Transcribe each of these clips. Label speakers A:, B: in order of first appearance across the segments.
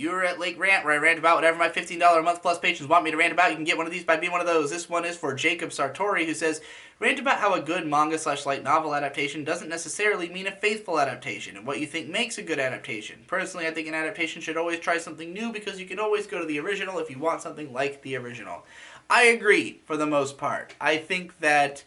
A: You're at Lake Rant, where I rant about whatever my $15 a month plus patrons want me to rant about. You can get one of these by being one of those. This one is for Jacob Sartori, who says, rant about how a good manga/light novel adaptation doesn't necessarily mean a faithful adaptation, and what you think makes a good adaptation. Personally, I think an adaptation should always try something new, because you can always go to the original if you want something like the original. I agree, for the most part. I think that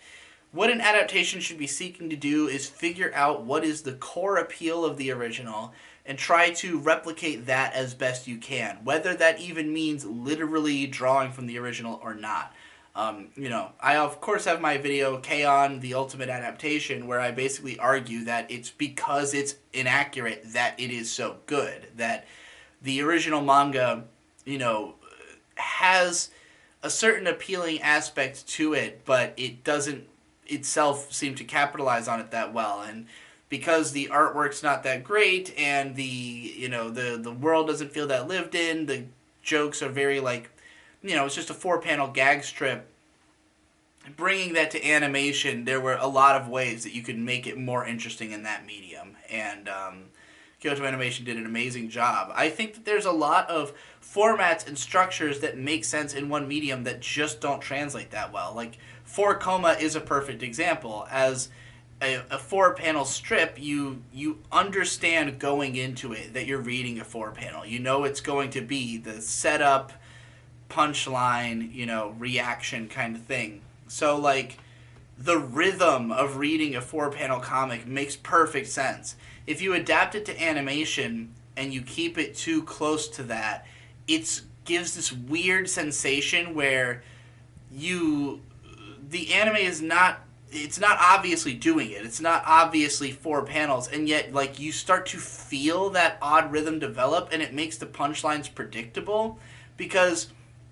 A: what an adaptation should be seeking to do is figure out what is the core appeal of the original and try to replicate that as best you can, whether that even means literally drawing from the original or not. I of course have my video, K-On! The Ultimate Adaptation, where I basically argue that it's because it's inaccurate that it is so good. That the original manga, has a certain appealing aspect to it, but it doesn't itself seem to capitalize on it that well. And because the artwork's not that great and the world doesn't feel that lived in, the jokes are very it's just a 4-panel gag strip. Bringing that to animation, there were a lot of ways that you could make it more interesting in that medium, and Kyoto Animation did an amazing job. I think that there's a lot of formats and structures that make sense in one medium that just don't translate that well. Like 4 is a perfect example. As a 4-panel strip, you understand going into it that you're reading a 4-panel. You know it's going to be the setup, punchline, reaction kind of thing. So, the rhythm of reading a 4-panel comic makes perfect sense. If you adapt it to animation and you keep it too close to that, it gives this weird sensation where the anime is not, it's not obviously doing it. It's not obviously 4 panels, and yet, you start to feel that odd rhythm develop, and it makes the punchlines predictable, because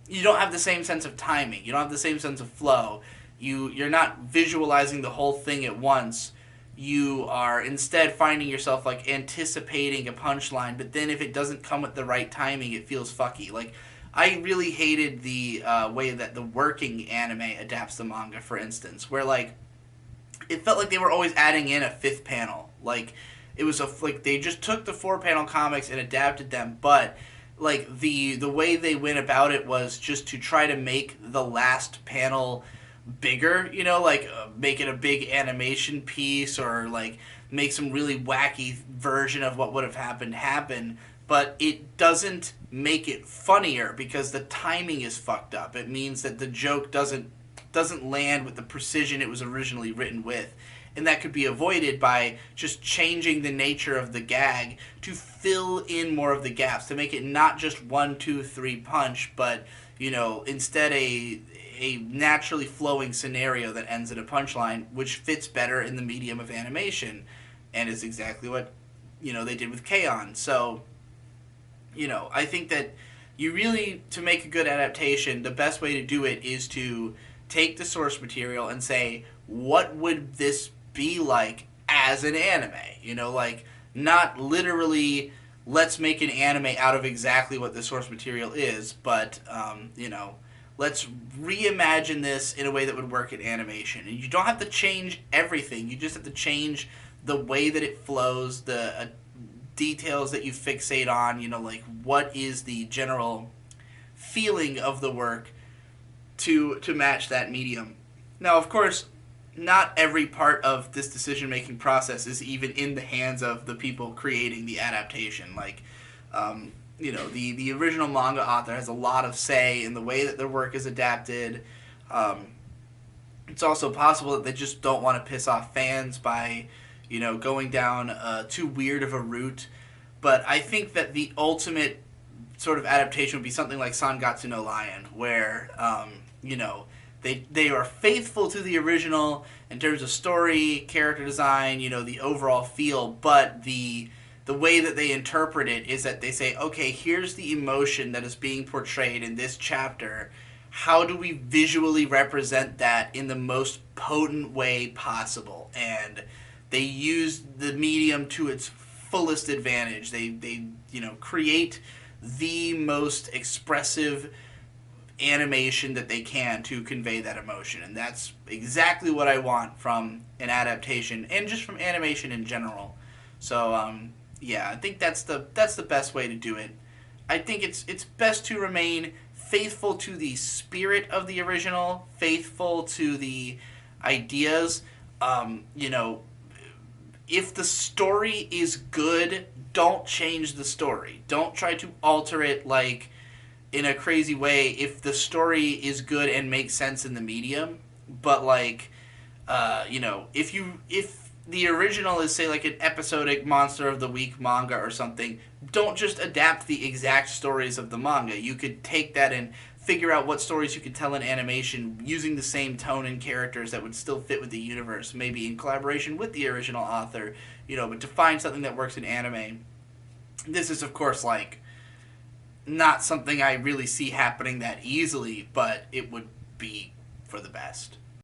A: you don't have the same sense of timing. You don't have the same sense of flow. You're not visualizing the whole thing at once. You are instead finding yourself, anticipating a punchline, but then if it doesn't come with the right timing, it feels fucky. I really hated the way that the working anime adapts the manga, for instance, where, it felt like they were always adding in a 5th panel. It was they just took the 4-panel comics and adapted them, but the way they went about it was just to try to make the last panel bigger, make it a big animation piece, or make some really wacky version of what would have happened happen, but it doesn't make it funnier because the timing is fucked up. It means that the joke doesn't land with the precision it was originally written with. And that could be avoided by just changing the nature of the gag to fill in more of the gaps, to make it not just 1, 2, 3 punch, but, instead a naturally flowing scenario that ends in a punchline, which fits better in the medium of animation, and is exactly what, they did with K-On! So, I think that you really, to make a good adaptation, the best way to do it is to take the source material and say, what would this be like as an anime? Not literally, let's make an anime out of exactly what the source material is, but, let's reimagine this in a way that would work in animation. And you don't have to change everything. You just have to change the way that it flows, the details that you fixate on, what is the general feeling of the work to match that medium. Now, of course, not every part of this decision-making process is even in the hands of the people creating the adaptation. The original manga author has a lot of say in the way that their work is adapted. It's also possible that they just don't want to piss off fans by, going down too weird of a route. But I think that the ultimate sort of adaptation would be something like Sangatsu no Lion, where, they are faithful to the original in terms of story, character design, the overall feel, but the way that they interpret it is that they say, okay, here's the emotion that is being portrayed in this chapter. How do we visually represent that in the most potent way possible? And they use the medium to its fullest advantage. They create the most expressive animation that they can to convey that emotion, and that's exactly what I want from an adaptation and just from animation in general. So I think that's the best way to do it. I think it's best to remain faithful to the spirit of the original, faithful to the ideas. You know, if the story is good, don't change the story. Don't try to alter it like in a crazy way if the story is good and makes sense in the medium. But like, you know, if the original is say like an episodic Monster of the Week manga or something, don't just adapt the exact stories of the manga. You could take that and figure out what stories you could tell in animation using the same tone and characters that would still fit with the universe, maybe in collaboration with the original author, you know, but to find something that works in anime. This is of course like not something I really see happening that easily, but it would be for the best.